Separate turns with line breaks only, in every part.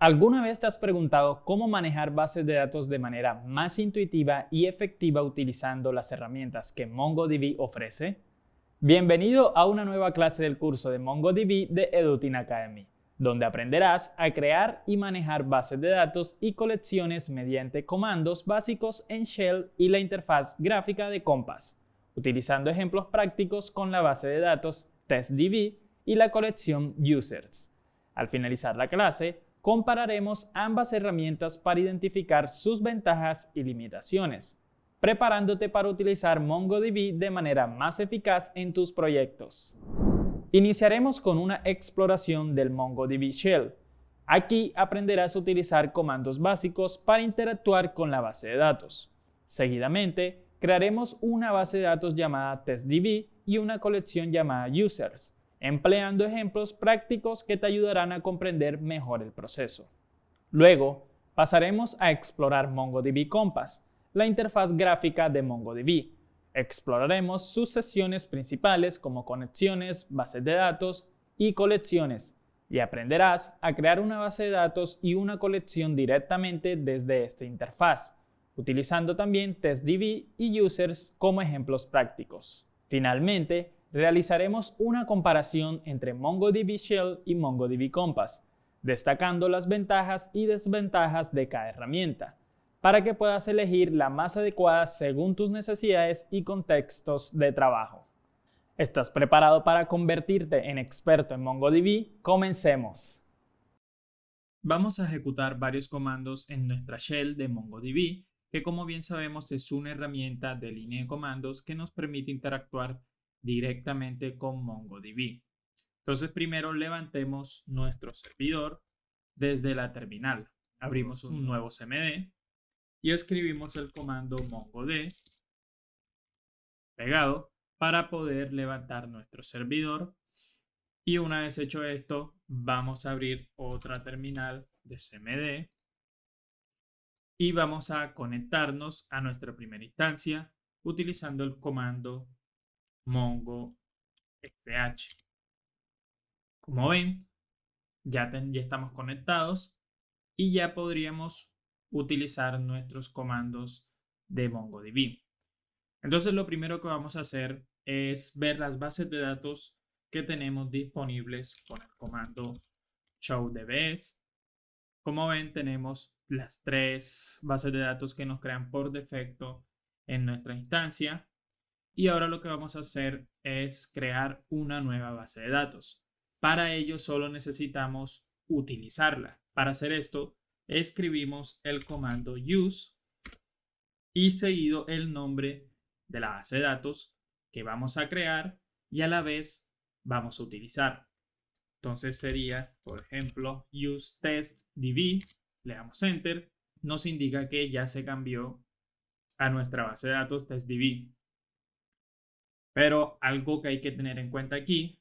¿Alguna vez te has preguntado cómo manejar bases de datos de manera más intuitiva y efectiva utilizando las herramientas que MongoDB ofrece? Bienvenido a una nueva clase del curso de MongoDB de Edutin Academy, donde aprenderás a crear y manejar bases de datos y colecciones mediante comandos básicos en Shell y la interfaz gráfica de Compass, utilizando ejemplos prácticos con la base de datos TestDB y la colección Users. Al finalizar la clase, compararemos ambas herramientas para identificar sus ventajas y limitaciones, preparándote para utilizar MongoDB de manera más eficaz en tus proyectos. Iniciaremos con una exploración del MongoDB Shell. Aquí aprenderás a utilizar comandos básicos para interactuar con la base de datos. Seguidamente, crearemos una base de datos llamada TestDB y una colección llamada Users, empleando ejemplos prácticos que te ayudarán a comprender mejor el proceso. Luego, pasaremos a explorar MongoDB Compass, la interfaz gráfica de MongoDB. Exploraremos sus sesiones principales como conexiones, bases de datos y colecciones, y aprenderás a crear una base de datos y una colección directamente desde esta interfaz, utilizando también TestDB y Users como ejemplos prácticos. Finalmente, realizaremos una comparación entre MongoDB Shell y MongoDB Compass, destacando las ventajas y desventajas de cada herramienta, para que puedas elegir la más adecuada según tus necesidades y contextos de trabajo. ¿Estás preparado para convertirte en experto en MongoDB? ¡Comencemos! Vamos a ejecutar varios comandos en nuestra shell de MongoDB, que como bien sabemos es una herramienta de línea de comandos que nos permite interactuar directamente con MongoDB. Entonces primero levantemos nuestro servidor desde la terminal. Abrimos un nuevo CMD y escribimos el comando mongod pegado para poder levantar nuestro servidor. Y una vez hecho esto, vamos a abrir otra terminal de CMD y vamos a conectarnos a nuestra primera instancia utilizando el comando mongo sh. Como ven, ya estamos conectados y ya podríamos utilizar nuestros comandos de MongoDB. Entonces lo primero que vamos a hacer es ver las bases de datos que tenemos disponibles con el comando showdbs. Como ven, tenemos las tres bases de datos que nos crean por defecto en nuestra instancia. Y ahora lo que vamos a hacer es crear una nueva base de datos. Para ello solo necesitamos utilizarla. Para hacer esto, escribimos el comando use y seguido el nombre de la base de datos que vamos a crear y a la vez vamos a utilizar. Entonces sería, por ejemplo, use testdb, le damos enter, nos indica que ya se cambió a nuestra base de datos testdb. Pero algo que hay que tener en cuenta aquí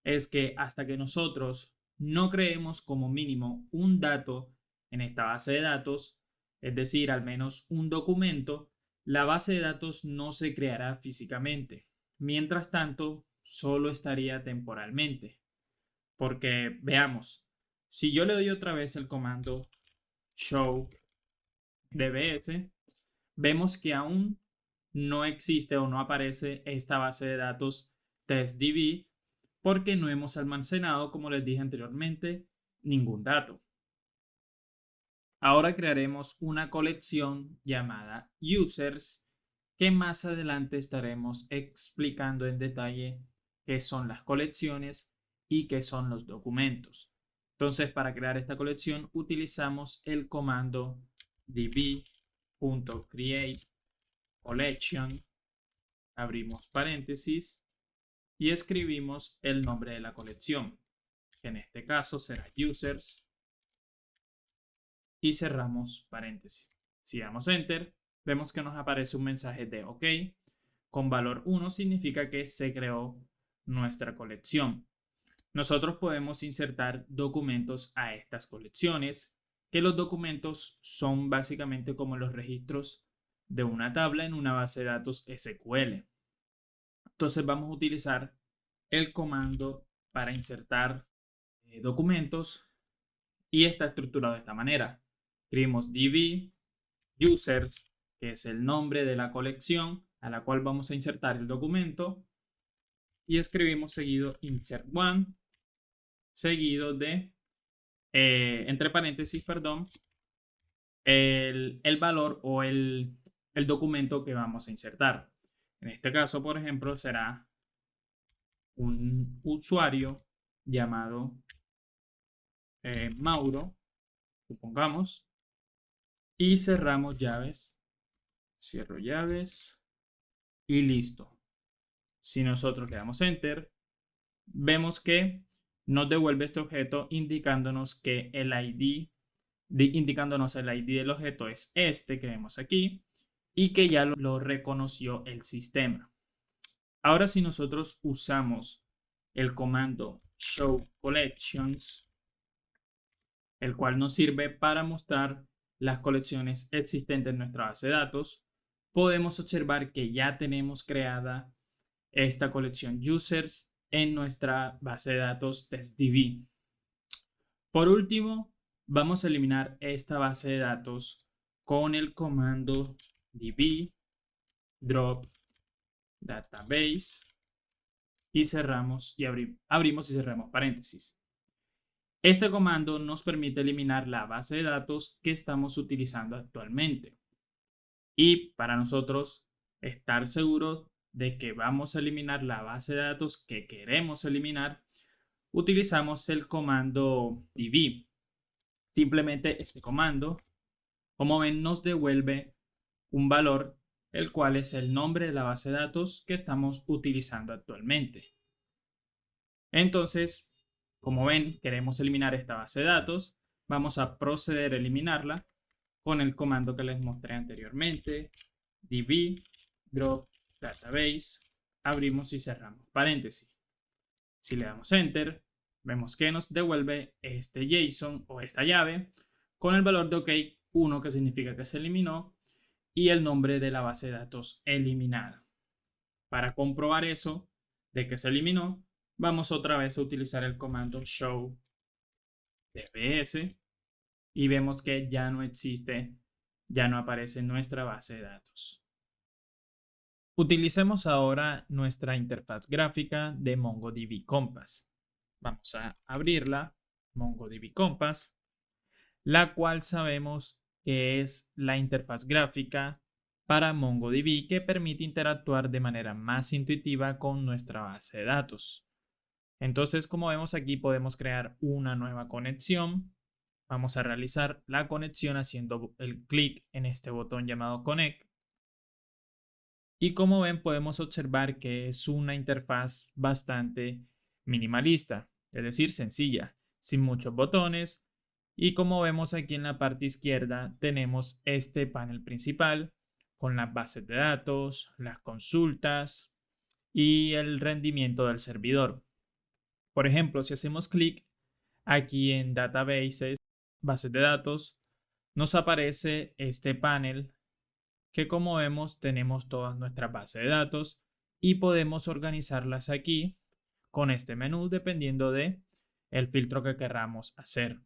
es que hasta que nosotros no creemos como mínimo un dato en esta base de datos, es decir, al menos un documento, la base de datos no se creará físicamente. Mientras tanto, solo estaría temporalmente. Porque veamos, si yo le doy otra vez el comando show dbs, vemos que aún no existe o no aparece esta base de datos testdb porque no hemos almacenado, como les dije anteriormente, ningún dato. Ahora crearemos una colección llamada users que más adelante estaremos explicando en detalle qué son las colecciones y qué son los documentos. Entonces, para crear esta colección utilizamos el comando db.create collection, abrimos paréntesis y escribimos el nombre de la colección, que en este caso será users, y cerramos paréntesis. Si damos enter, vemos que nos aparece un mensaje de OK. Con valor 1 significa que se creó nuestra colección. Nosotros podemos insertar documentos a estas colecciones, que los documentos son básicamente como los registros de una tabla en una base de datos SQL. Entonces vamos a utilizar el comando para insertar documentos y está estructurado de esta manera. Escribimos db users, que es el nombre de la colección a la cual vamos a insertar el documento, y escribimos seguido insert one, seguido de, entre paréntesis, perdón, el valor o el documento que vamos a insertar. En este caso, por ejemplo, será un usuario llamado Mauro, supongamos, y cerramos llaves, cierro llaves y listo. Si nosotros le damos enter, vemos que nos devuelve este objeto indicándonos que el ID, indicándonos el ID del objeto es este que vemos aquí y que ya lo reconoció el sistema. Ahora, si nosotros usamos el comando show collections, el cual nos sirve para mostrar las colecciones existentes en nuestra base de datos, podemos observar que ya tenemos creada esta colección users en nuestra base de datos testdb. Por último, vamos a eliminar esta base de datos con el comando db drop database y cerramos y abrimos y cerramos paréntesis. Este comando nos permite eliminar la base de datos que estamos utilizando actualmente. Y para nosotros estar seguros de que vamos a eliminar la base de datos que queremos eliminar, utilizamos el comando db. Simplemente este comando, como ven, nos devuelve un valor, el cual es el nombre de la base de datos que estamos utilizando actualmente. Entonces, como ven, queremos eliminar esta base de datos. Vamos a proceder a eliminarla con el comando que les mostré anteriormente, db drop database, abrimos y cerramos paréntesis. Si le damos enter, vemos que nos devuelve este JSON o esta llave con el valor de OK 1, que significa que se eliminó, y el nombre de la base de datos eliminada. Para comprobar eso de que se eliminó, vamos otra vez a utilizar el comando show dbs y vemos que ya no existe, ya no aparece en nuestra base de datos. Utilicemos ahora nuestra interfaz gráfica de MongoDB Compass. Vamos a abrirla, MongoDB Compass, la cual sabemos que es la interfaz gráfica para MongoDB que permite interactuar de manera más intuitiva con nuestra base de datos. Entonces, como vemos aquí, podemos crear una nueva conexión. Vamos a realizar la conexión haciendo el clic en este botón llamado Connect. Y como ven, podemos observar que es una interfaz bastante minimalista, es decir, sencilla, sin muchos botones. Y como vemos aquí en la parte izquierda, tenemos este panel principal con las bases de datos, las consultas y el rendimiento del servidor. Por ejemplo, si hacemos clic aquí en Databases, bases de datos, nos aparece este panel que, como vemos, tenemos todas nuestras bases de datos y podemos organizarlas aquí con este menú dependiendo de el filtro que queramos hacer.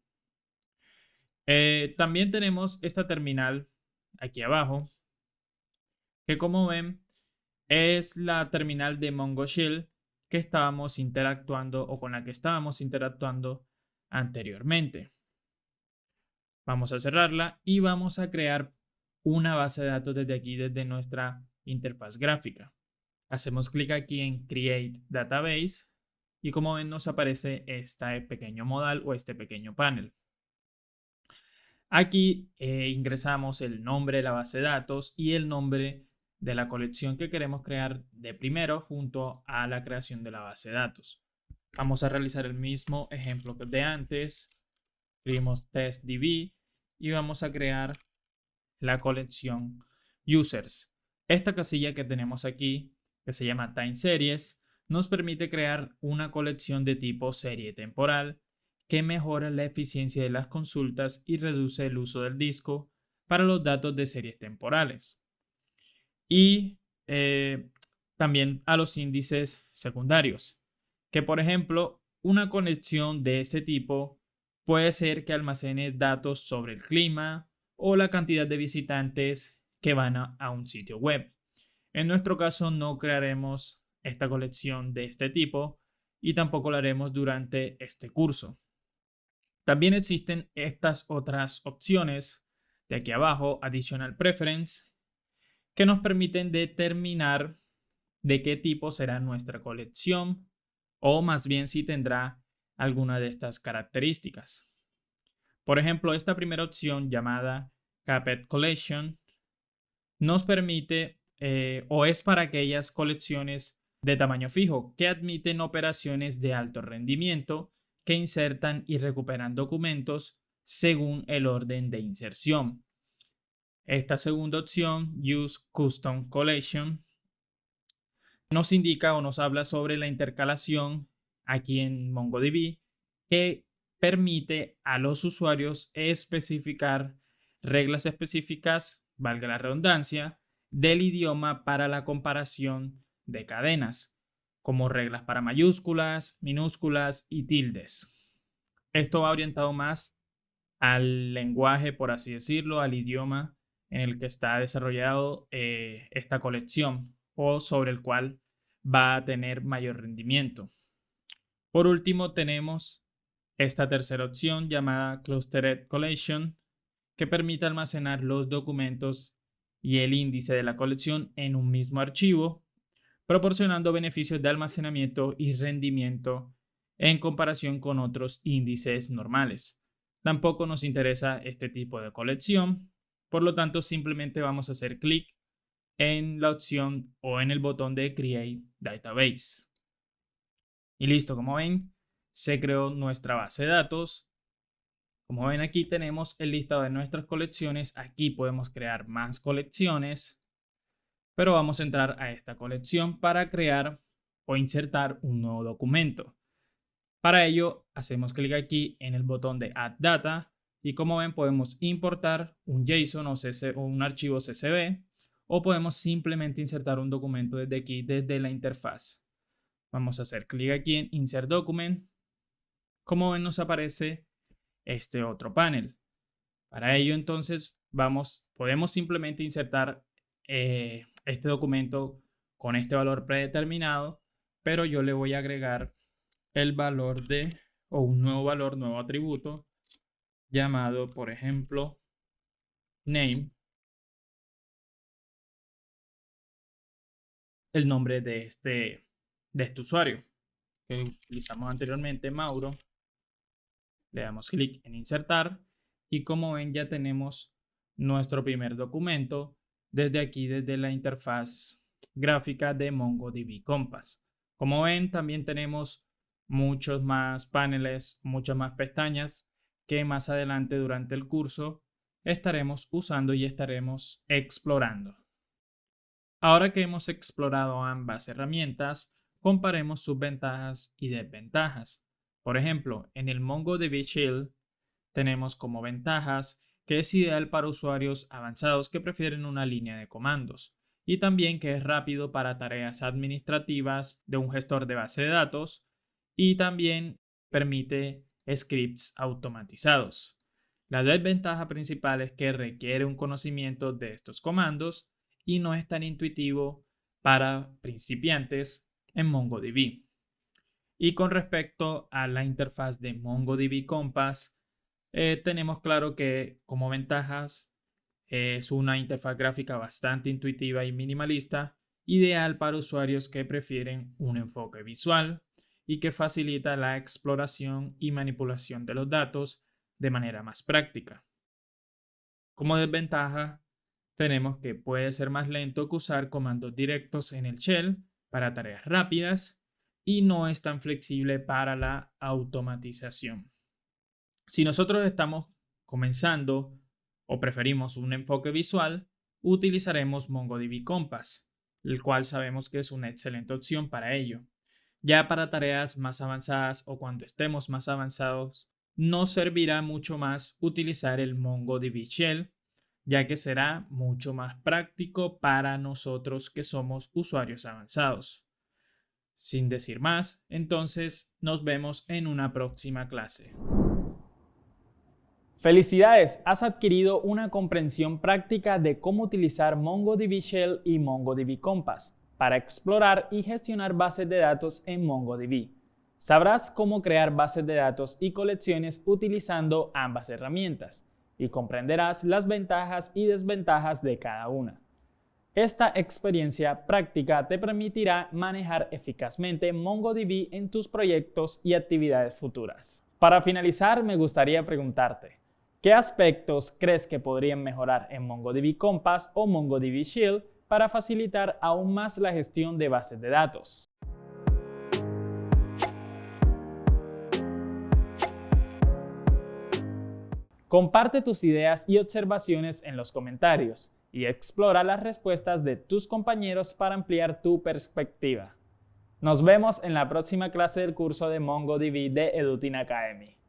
También tenemos esta terminal aquí abajo que, como ven, es la terminal de MongoShell que estábamos interactuando o con la que estábamos interactuando anteriormente. Vamos a cerrarla y vamos a crear una base de datos desde aquí, desde nuestra interfaz gráfica. Hacemos clic aquí en Create Database y, como ven, nos aparece este pequeño modal o este pequeño panel. Aquí ingresamos el nombre de la base de datos y el nombre de la colección que queremos crear de primero junto a la creación de la base de datos. Vamos a realizar el mismo ejemplo que de antes. Escribimos testdb y vamos a crear la colección users. Esta casilla que tenemos aquí, que se llama time series, nos permite crear una colección de tipo serie temporal que mejora la eficiencia de las consultas y reduce el uso del disco para los datos de series temporales. Y también a los índices secundarios, que por ejemplo una conexión de este tipo Puede ser que almacene datos sobre el clima o la cantidad de visitantes que van a un sitio web. En nuestro caso no crearemos esta colección de este tipo y tampoco lo haremos durante este curso. También existen estas otras opciones de aquí abajo, Additional Preference, que nos permiten determinar de qué tipo será nuestra colección o más bien si tendrá alguna de estas características. Por ejemplo, esta primera opción llamada Capped Collection nos permite o es para aquellas colecciones de tamaño fijo que admiten operaciones de alto rendimiento que insertan y recuperan documentos según el orden de inserción. Esta segunda opción, Use Custom Collection, nos indica o nos habla sobre la intercalación aquí en MongoDB que permite a los usuarios especificar reglas específicas, valga la redundancia, del idioma para la comparación de cadenas, como reglas para mayúsculas, minúsculas y tildes. Esto va orientado más al lenguaje, por así decirlo, al idioma en el que está desarrollado esta colección o sobre el cual va a tener mayor rendimiento. Por último, tenemos esta tercera opción llamada Clustered Collection, que permite almacenar los documentos y el índice de la colección en un mismo archivo, proporcionando beneficios de almacenamiento y rendimiento en comparación con otros índices normales. Tampoco nos interesa este tipo de colección, por lo tanto simplemente vamos a hacer clic en la opción o en el botón de Create Database. Y listo, como ven, se creó nuestra base de datos. Como ven, aquí tenemos el listado de nuestras colecciones. Aquí podemos crear más colecciones, pero vamos a entrar a esta colección para crear o insertar un nuevo documento. Para ello, hacemos clic aquí en el botón de Add Data y como ven, podemos importar un JSON o un archivo CSV o podemos simplemente insertar un documento desde aquí, desde la interfaz. Vamos a hacer clic aquí en Insert Document. Como ven, nos aparece este otro panel. Para ello, entonces, podemos simplemente insertar este documento con este valor predeterminado, pero yo le voy a agregar el valor o un nuevo atributo llamado, por ejemplo, name, el nombre de este usuario que utilizamos anteriormente, Mauro. Le damos clic en insertar y como ven ya tenemos nuestro primer documento desde aquí, desde la interfaz gráfica de MongoDB Compass. Como ven, también tenemos muchos más paneles, muchas más pestañas que más adelante durante el curso estaremos usando y estaremos explorando. Ahora que hemos explorado ambas herramientas, comparemos sus ventajas y desventajas. Por ejemplo, en el MongoDB Shield tenemos como ventajas que es ideal para usuarios avanzados que prefieren una línea de comandos y también que es rápido para tareas administrativas de un gestor de base de datos y también permite scripts automatizados. La desventaja principal es que requiere un conocimiento de estos comandos y no es tan intuitivo para principiantes en MongoDB. Y con respecto a la interfaz de MongoDB Compass, tenemos claro que como ventajas es una interfaz gráfica bastante intuitiva y minimalista, ideal para usuarios que prefieren un enfoque visual y que facilita la exploración y manipulación de los datos de manera más práctica. Como desventaja, tenemos que puede ser más lento que usar comandos directos en el shell para tareas rápidas y no es tan flexible para la automatización. Si nosotros estamos comenzando o preferimos un enfoque visual, utilizaremos MongoDB Compass, el cual sabemos que es una excelente opción para ello. Ya para tareas más avanzadas o cuando estemos más avanzados, nos servirá mucho más utilizar el MongoDB Shell, ya que será mucho más práctico para nosotros que somos usuarios avanzados. Sin decir más, entonces nos vemos en una próxima clase. ¡Felicidades! Has adquirido una comprensión práctica de cómo utilizar MongoDB Shell y MongoDB Compass para explorar y gestionar bases de datos en MongoDB. Sabrás cómo crear bases de datos y colecciones utilizando ambas herramientas y comprenderás las ventajas y desventajas de cada una. Esta experiencia práctica te permitirá manejar eficazmente MongoDB en tus proyectos y actividades futuras. Para finalizar, me gustaría preguntarte, ¿qué aspectos crees que podrían mejorar en MongoDB Compass o MongoDB Shield para facilitar aún más la gestión de bases de datos? Comparte tus ideas y observaciones en los comentarios y explora las respuestas de tus compañeros para ampliar tu perspectiva. Nos vemos en la próxima clase del curso de MongoDB de Eduteam Academy.